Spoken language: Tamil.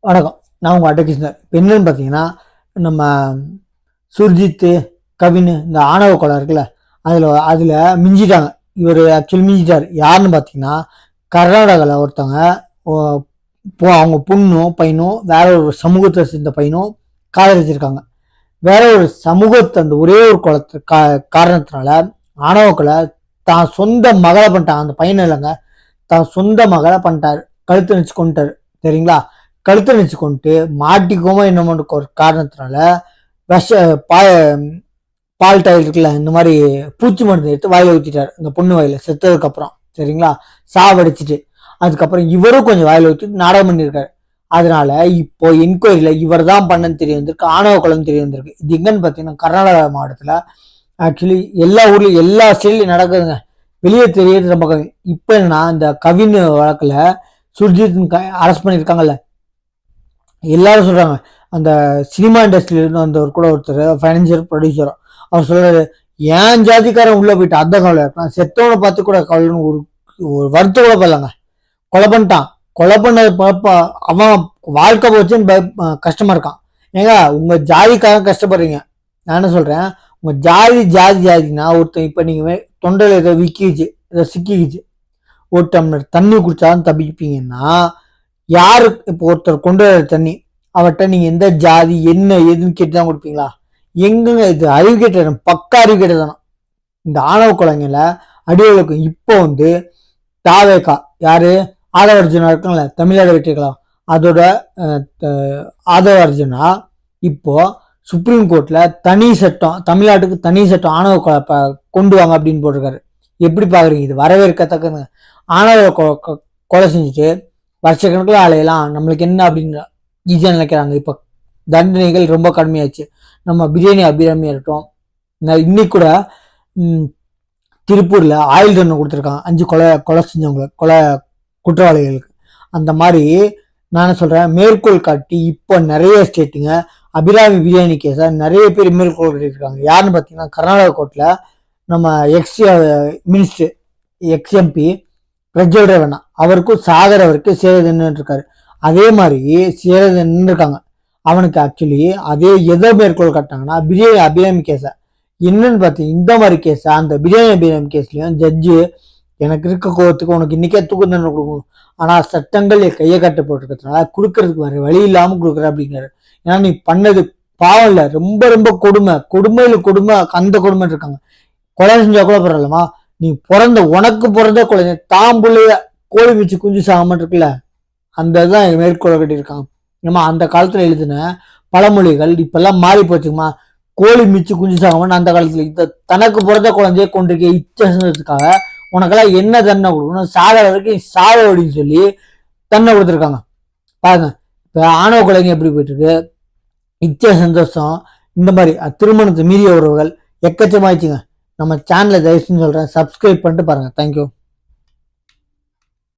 வணக்கம். நான் உங்கள் அட்டகிருஷ்ணர். இப்போ என்னன்னு பார்த்தீங்கன்னா, நம்ம சுர்ஜித்து, கவின் இந்த ஆணவ கொலை இருக்குல்ல, அதில் மிஞ்சிட்டாங்க. இவர் ஆக்சுவலி மிஞ்சிட்டார். யாருன்னு பார்த்தீங்கன்னா, கர்நாடகாவில் ஒருத்தவங்க அவங்க பொண்ணும் பையனும் வேற ஒரு சமூகத்தை சேர்ந்த பையனும் காதலிச்சிருக்காங்க. வேற ஒரு சமூகத்தை அந்த ஒரே ஒரு குளத்து காரணத்தினால ஆணவ கொலை தான் சொந்த மகளை பண்ணிட்டாங்க. அந்த பையன் இல்லைங்க, தான் சொந்த மகளை பண்ணிட்டாரு. கழுத்து நிச்சு கொண்டுட்டாரு. சரிங்களா? கழுத்தை நிச்சு கொண்டு மாட்டிக்கோமோ என்னமோ ஒரு காரணத்தினால விஷ பால் டைல் இருக்குல்ல, இந்த மாதிரி பூச்சி மருந்து எடுத்து வாயில ஊற்றிட்டாரு இந்த பொண்ணு வாயில செத்ததுக்கு அப்புறம். சரிங்களா? சாவடிச்சிட்டு அதுக்கப்புறம் இவரும் கொஞ்சம் வாயில ஊற்றிட்டு நாடகம் பண்ணியிருக்காரு. அதனால இப்போ என்கொயரியில இவர் தான் பண்ணன்னு தெரிய வந்திருக்கு, ஆணவ கொலைன்னு தெரிய வந்திருக்கு. இது எங்கன்னு பார்த்தீங்கன்னா கர்நாடகா மாவட்டத்தில். ஆக்சுவலி எல்லா ஊர்லயும் எல்லா ஸ்டேட்லையும் நடக்குதுங்க, வெளியே தெரியறது ரொம்ப கம்மி. இப்போ என்னன்னா, இந்த கவின் வழக்கில் சுர்ஜித் அரெஸ்ட் பண்ணியிருக்காங்கல்ல, எல்லாரும் சொல்றாங்க. அந்த சினிமா இண்டஸ்ட்ரியில இருந்து வந்தவர் கூட ஒருத்தர் ஃபைனான்சியல் ப்ரொடியூசர், அவர் சொல்றாரு, ஏன் ஜாதிக்காரன் உள்ள போயிட்டு அதான் கவலை இருக்கான், செத்தவனை பார்த்து கூட கவலைன்னு ஒரு வருத்த கூட பண்ணலாங்க. கொலை பண்ணிட்டான், கொலை பண்ணது பாப்பா அவன் வாழ்க்கை போச்சுன்னு கஷ்டமா இருக்கான். ஏங்க உங்க ஜாதிக்காரன் கஷ்டப்படுறீங்க. நான் என்ன சொல்றேன், உங்க ஜாதினா ஒருத்தன் இப்ப நீங்க தொண்டையில ஏதோ விக்கிச்சு, ஏதோ சிக்கிக்குச்சு, ஒரு டம்ளர் தண்ணி குடிச்சாலும் தப்பிப்பீங்கன்னா, யாரு இப்போ ஒருத்தர் கொண்டு வர தண்ணி அவர்கிட்ட நீங்க எந்த ஜாதி என்ன ஏதுன்னு கேட்டுதான் கொடுப்பீங்களா? எங்கங்க இது அறிவு கேட்டதான், பக்கா அறிவு கேட்டதானா இந்த ஆணவ கொலைங்கள அடிவளுக்கும். இப்போ தாவேக்கா யாரு, ஆதவ அர்ஜுனா இருக்குங்கள, தமிழ்நாடு வெற்றிக்கலாம், அதோட ஆதவ அர்ஜுனா இப்போ சுப்ரீம் கோர்ட்ல தனி சட்டம், தமிழ்நாட்டுக்கு தனி சட்டம் ஆணவ கொலை கொண்டு வாங்க அப்படின்னு போட்டிருக்காரு. எப்படி பாக்குறீங்க? இது வரவேற்கத்தக்க. ஆணவ கொலை செஞ்சுட்டு வருஷக்கணக்கில் அலையலாம், நம்மளுக்கு என்ன அப்படின்னு ஈஸியாக நினைக்கிறாங்க. இப்போ தண்டனைகள் ரொம்ப கடுமையாச்சு. நம்ம பிரியாணி அபிராமியா இருக்கட்டும், இன்னைக்கு கூட திருப்பூர்ல ஆயுள் தண்டனை கொடுத்துருக்காங்க 5 கொலை செஞ்சவங்க, கொலை குற்றவாளிகளுக்கு. அந்த மாதிரி நான் சொல்றேன், மேற்கோள் காட்டி இப்போ நிறைய ஸ்டேட்டுங்க அபிராமி பிரியாணி கேஸை நிறைய பேர் மேற்கோள் காட்டியிருக்காங்க. யாருன்னு பார்த்தீங்கன்னா, கர்நாடகா கோர்ட்ல நம்ம மினிஸ்டர் எக்ஸ்எம்பி பிரஜ்வல் ரேவண்ணா அவருக்கும் சாகர் அவருக்கு சேரதன்னு இருக்காரு. அதே மாதிரி சேரதன்னு இருக்காங்க. அவனுக்கு ஆக்சுவலி அதே எதை மேற்கோள் காட்டாங்கன்னா, பிரியாணி அபிராமி கேஸ. என்னன்னு பார்த்தீங்க, இந்த மாதிரி கேஸ அந்த பிரியாணி அபிராமி கேஸ்லயும் ஜட்ஜு எனக்கு இருக்க கோவத்துக்கு உனக்கு இன்னைக்கே தூக்கு தண்டனை கொடுக்கணும், ஆனா சட்டங்கள் கையை கட்ட போட்டுருக்கிறதுனால கொடுக்கறதுக்கு வர வழி இல்லாம கொடுக்குற அப்படிங்கிறாரு. ஏன்னா நீ பண்ணது பாவம் இல்ல, ரொம்ப ரொம்ப கொடுமையில கொடுமை, அந்த கொடுமை இருக்காங்க. கொலை செஞ்சா கூட பரவாயில்லமா, நீ உனக்கு பிறந்த குழந்தை தாம்புள்ளைய கோழி மிச்சு குஞ்சு சாகாம இருக்குல்ல, அந்த இதுதான் மேற்கோளை கட்டியிருக்காங்க. ஏமா அந்த காலத்துல எழுதின பழமொழிகள் இப்பெல்லாம் மாறி போச்சுங்கம்மா. கோழி மிச்சு குஞ்சு சாகாமன்னு அந்த காலத்துல இந்த தனக்கு பிறந்த குழந்தைய கொண்டிருக்க இச்சதுக்காக உனக்கெல்லாம் என்ன தண்டனை கொடுக்கணும், சாகிற வரைக்கும் சாக அப்படின்னு சொல்லி தண்டனை கொடுத்துருக்காங்க. பாருங்க இப்ப ஆணவ கொலைங்க எப்படி போயிட்டு இருக்கு. இச்ச சந்தோஷம் இந்த மாதிரி திருமணத்தை மீறிய உறவுகள் எக்கச்சமாயிடுச்சுங்க. நம்ம சேனலை தயவுசெய்து சொல்றேன், சப்ஸ்கிரைப் பண்ணிட்டு பாருங்க. தேங்க்யூ.